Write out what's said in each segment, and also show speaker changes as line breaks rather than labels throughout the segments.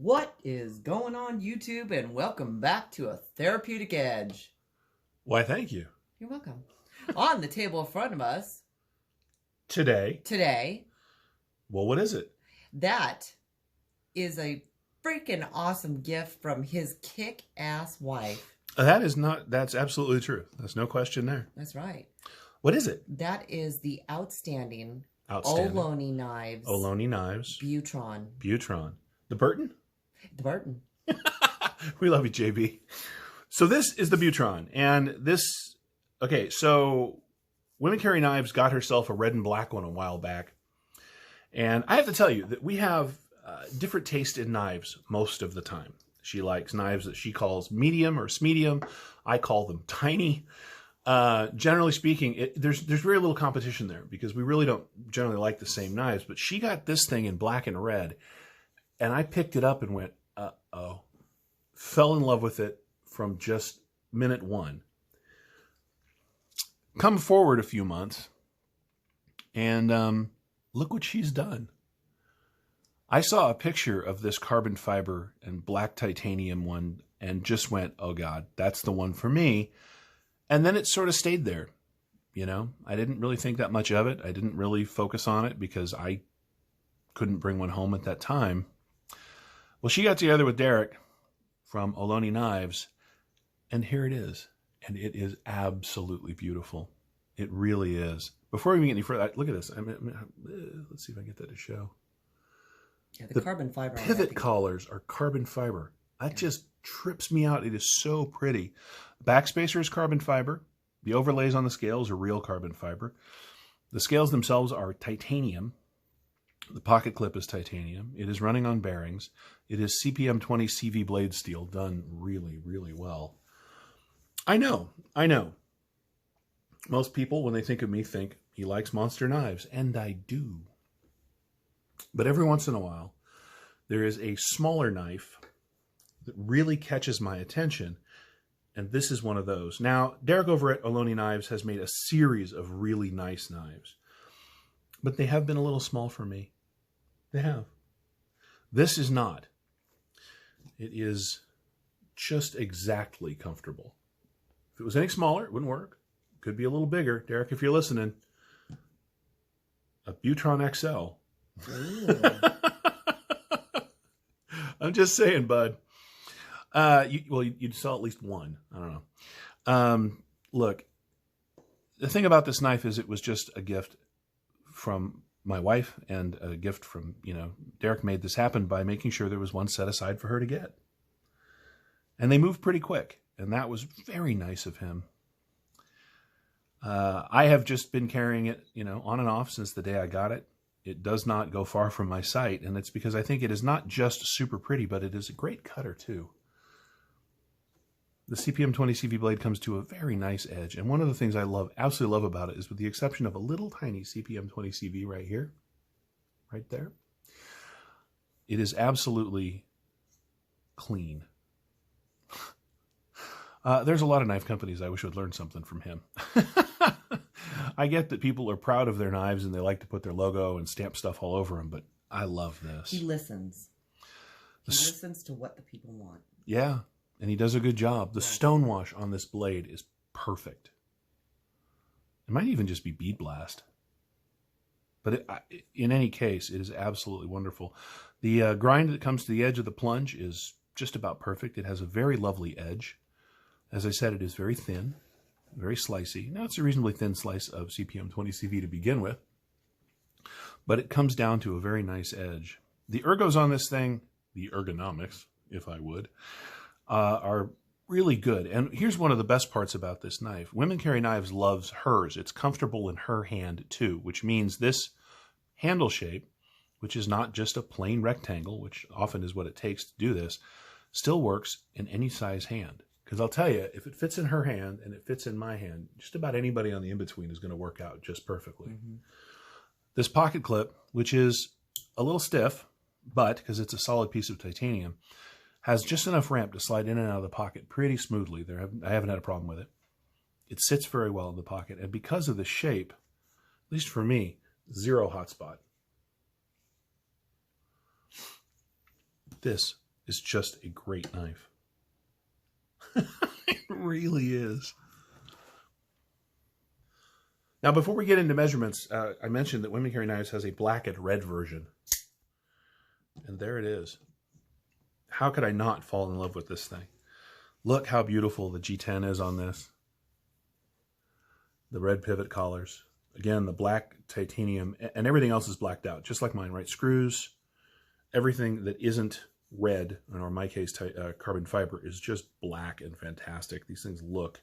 What is going on, YouTube? And welcome back to A Therapeutic Edge.
Why, thank you.
You're welcome. On the table in front of us
Today. Well, what is it?
That is a freaking awesome gift from his kick-ass wife.
That's absolutely true. There's no question there.
That's right.
What is it?
That is the outstanding Ohlone knives.
Ohlone knives.
Butron.
The Burton?
The Burton.
We love you, JB. So this is the Butron. And this, okay, so Women Carry Knives got herself a red and black one a while back. And I have to tell you that we have different taste in knives most of the time. She likes knives that she calls medium or smedium. I call them tiny. Generally speaking, there's very little competition there because we really don't generally like the same knives. But she got this thing in black and red. And I picked it up and went, uh-oh. Fell in love with it from just minute one. Come forward a few months, and look what she's done. I saw a picture of this carbon fiber and black titanium one and just went, oh God, that's the one for me. And then it sort of stayed there. You know, I didn't really think that much of it. I didn't really focus on it because I couldn't bring one home at that time. Well, she got together with Derek from Ohlone Knives, and here it is. And it is absolutely beautiful. It really is. Before we get any further, look at this. Let's see if I can get that to show.
Yeah, the carbon fiber.
Pivot collars are carbon fiber. That just trips me out. It is so pretty. Backspacer is carbon fiber. The overlays on the scales are real carbon fiber. The scales themselves are titanium. The pocket clip is titanium. It is running on bearings. It is CPM 20 CV blade steel done really, really well. I know. Most people, when they think of me, think he likes monster knives, and I do. But every once in a while, there is a smaller knife that really catches my attention, and this is one of those. Now, Derek over at Ohlone Knives has made a series of really nice knives, but they have been a little small for me. They have. This is not. It is just exactly comfortable. If it was any smaller, it wouldn't work. Could be a little bigger. Derek, if you're listening, a Butron XL. I'm just saying, bud. You'd sell at least one. I don't know. Look, the thing about this knife is it was just a gift from my wife and a gift from, Derek made this happen by making sure there was one set aside for her to get. And they moved pretty quick. And that was very nice of him. I have just been carrying it, on and off since the day I got it. It does not go far from my sight. And it's because I think it is not just super pretty, but it is a great cutter too. The CPM 20 CV blade comes to a very nice edge. And one of the things I absolutely love about it is with the exception of a little tiny CPM 20 CV right here, right there, it is absolutely clean. There's a lot of knife companies I wish would learn something from him. I get that people are proud of their knives and they like to put their logo and stamp stuff all over them, but I love this.
He listens. He listens to what the people want.
Yeah, and he does a good job. The stone wash on this blade is perfect. It might even just be bead blast. But in any case, it is absolutely wonderful. The grind that comes to the edge of the plunge is just about perfect. It has a very lovely edge. As I said, it is very thin, very slicey. Now, it's a reasonably thin slice of CPM 20 CV to begin with, but it comes down to a very nice edge. The ergos on this thing, the ergonomics, if I would, are really good. And here's one of the best parts about this knife. Women Carry Knives loves hers. It's comfortable in her hand, too, which means this handle shape, which is not just a plain rectangle, which often is what it takes to do this, still works in any size hand. Because I'll tell you, if it fits in her hand and it fits in my hand, just about anybody on the in-between is going to work out just perfectly. Mm-hmm. This pocket clip, which is a little stiff, but because it's a solid piece of titanium, has just enough ramp to slide in and out of the pocket pretty smoothly. I haven't had a problem with it. It sits very well in the pocket. And because of the shape, at least for me, zero hot spot. This is just a great knife. It really is. Now, before we get into measurements, I mentioned that Women Carry Knives has a black and red version. And there it is. How could I not fall in love with this thing? Look how beautiful the G10 is on this. The red pivot collars. Again, the black titanium, and everything else is blacked out, just like mine, right? Screws, everything that isn't red, or in my case, carbon fiber, is just black and fantastic. These things look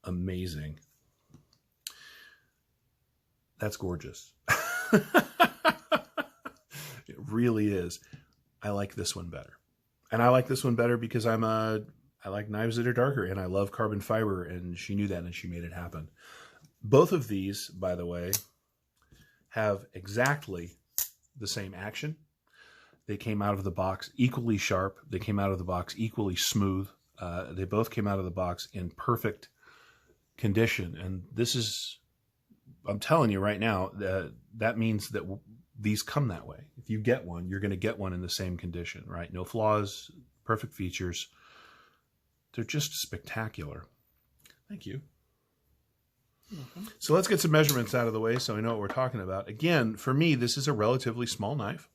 amazing. That's gorgeous. It really is. I like this one better. And I like this one better because I like knives that are darker, and I love carbon fiber, and she knew that, and she made it happen. Both of these, by the way, have exactly the same action. They came out of the box equally sharp. They came out of the box equally smooth. They both came out of the box in perfect condition. And this is, I'm telling you right now, that means that these come that way. If you get one, you're going to get one in the same condition, right? No flaws, perfect features. They're just spectacular. Thank you. So let's get some measurements out of the way so we know what we're talking about. Again, for me, this is a relatively small knife.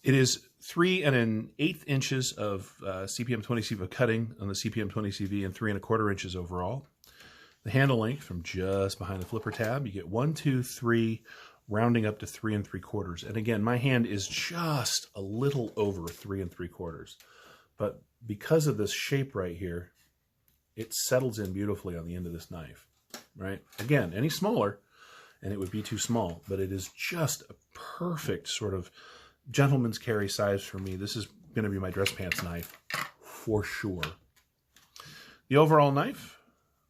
It is 3 1/8 inches of CPM 20 CV cutting on the CPM 20 CV and 3 1/4 inches overall. The handle length from just behind the flipper tab, you get 1, 2, 3, rounding up to 3 3/4. And again, my hand is just a little over 3 3/4. But because of this shape right here, it settles in beautifully on the end of this knife, right? Again, any smaller, and it would be too small, but it is just a perfect sort of gentleman's carry size for me. This is going to be my dress pants knife for sure. The overall knife,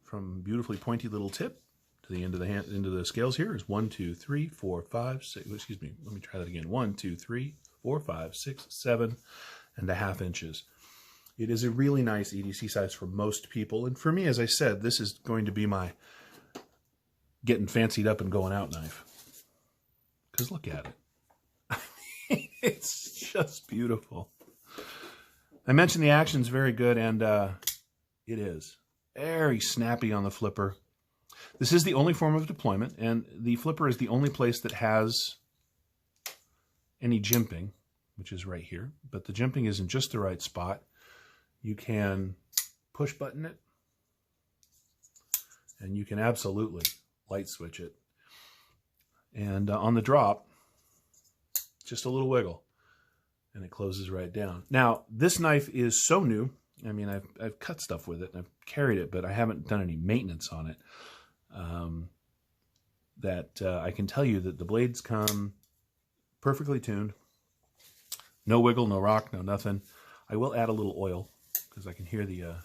from beautifully pointy little tip to the end of the hand, into the scales here, is 1, 2, 3, 4, 5, 6. Excuse me. Let me try that again. 1, 2, 3, 4, 5, 6, 7.5 inches. It is a really nice EDC size for most people. And for me, as I said, this is going to be my getting fancied up and going out knife. Because look at it. It's just beautiful. I mentioned the action's very good, and it is. Very snappy on the flipper. This is the only form of deployment, and the flipper is the only place that has any jimping, which is right here. But the jimping is in just the right spot. You can push button it, and you can absolutely light switch it. And on the drop, just a little wiggle, and it closes right down. Now, this knife is so new. I mean, I've cut stuff with it, and I've carried it, but I haven't done any maintenance on it. I can tell you that the blades come perfectly tuned. No wiggle, no rock, no nothing. I will add a little oil, because I can hear the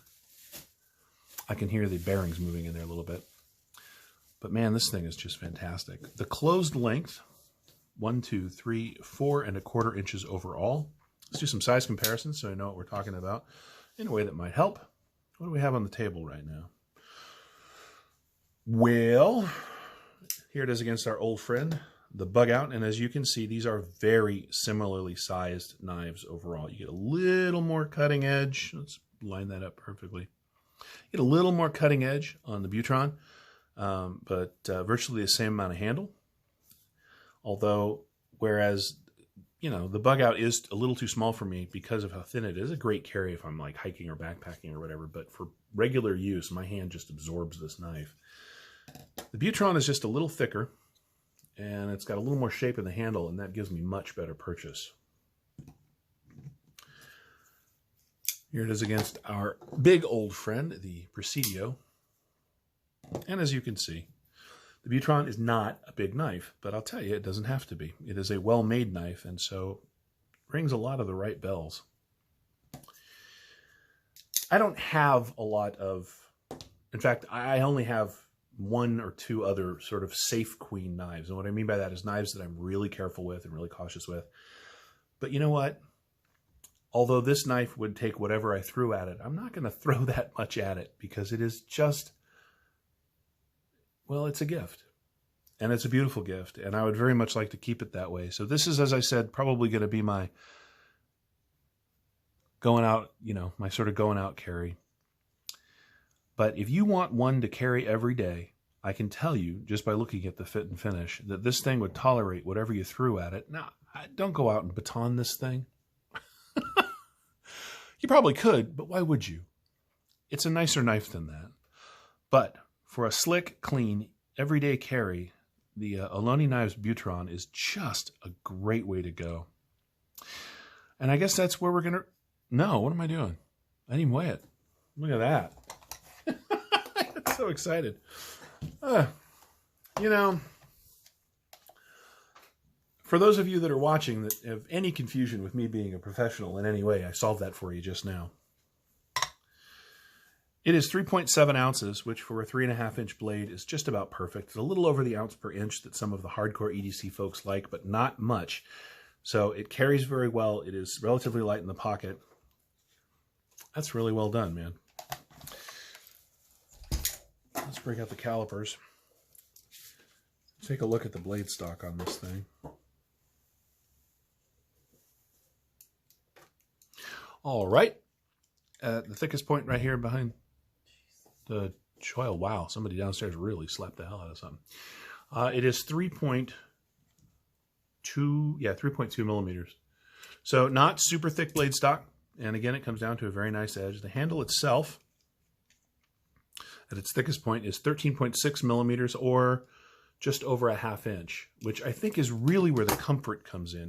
bearings moving in there a little bit. But man, this thing is just fantastic. The closed length, 1, 2, 3, 4 1/4 inches overall. Let's do some size comparisons so I know what we're talking about in a way that might help. What do we have on the table right now? Well, here it is against our old friend, the Bug Out. And as you can see, these are very similarly sized knives overall. You get a little more cutting edge. Let's line that up perfectly. You get a little more cutting edge on the Butron, but virtually the same amount of handle. Although, whereas, you know, the Bug Out is a little too small for me because of how thin it is. A great carry if I'm like hiking or backpacking or whatever, but for regular use, my hand just absorbs this knife. The Butron is just a little thicker, and it's got a little more shape in the handle, and that gives me much better purchase. Here it is against our big old friend, the Presidio. And as you can see, the Butron is not a big knife, but I'll tell you, it doesn't have to be. It is a well-made knife, and so rings a lot of the right bells. I don't have a lot of, in fact, I only have 1 or 2 other sort of safe queen knives. And what I mean by that is knives that I'm really careful with and really cautious with. But you know what? Although this knife would take whatever I threw at it, I'm not going to throw that much at it because it is just, well, it's a gift. And it's a beautiful gift. And I would very much like to keep it that way. So this is, as I said, probably going to be my going out, my sort of going out carry. But if you want one to carry every day, I can tell you, just by looking at the fit and finish, that this thing would tolerate whatever you threw at it. Now, don't go out and baton this thing. You probably could, but why would you? It's a nicer knife than that. But for a slick, clean, everyday carry, the Ohlone Knives Butron is just a great way to go. And I guess that's where we're going to... No, what am I doing? I didn't even weigh it. Look at that. I'm so excited. For those of you that are watching that have any confusion with me being a professional in any way, I solved that for you just now. It is 3.7 ounces, which for a 3.5-inch blade is just about perfect. It's a little over the ounce per inch that some of the hardcore EDC folks like, but not much. So it carries very well. It is relatively light in the pocket. That's really well done, man. Let's break out the calipers. Take a look at the blade stock on this thing. All right. The thickest point right here behind the choil. Wow, somebody downstairs really slapped the hell out of something. It is 3.2 millimeters. So not super thick blade stock. And again, it comes down to a very nice edge. The handle itself, at its thickest point, is 13.6 millimeters, or just over a 1/2 inch, which I think is really where the comfort comes in.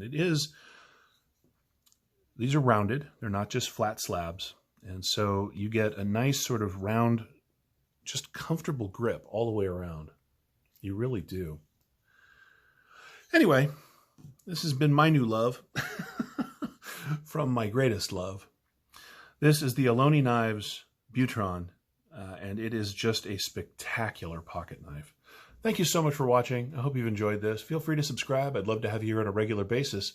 These are rounded. They're not just flat slabs. And so you get a nice sort of round, just comfortable grip all the way around. You really do. Anyway, this has been my new love from my greatest love. This is the Ohlone Knives Butron, and it is just a spectacular pocket knife. Thank you so much for watching. I hope you've enjoyed this. Feel free to subscribe. I'd love to have you here on a regular basis.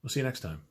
We'll see you next time.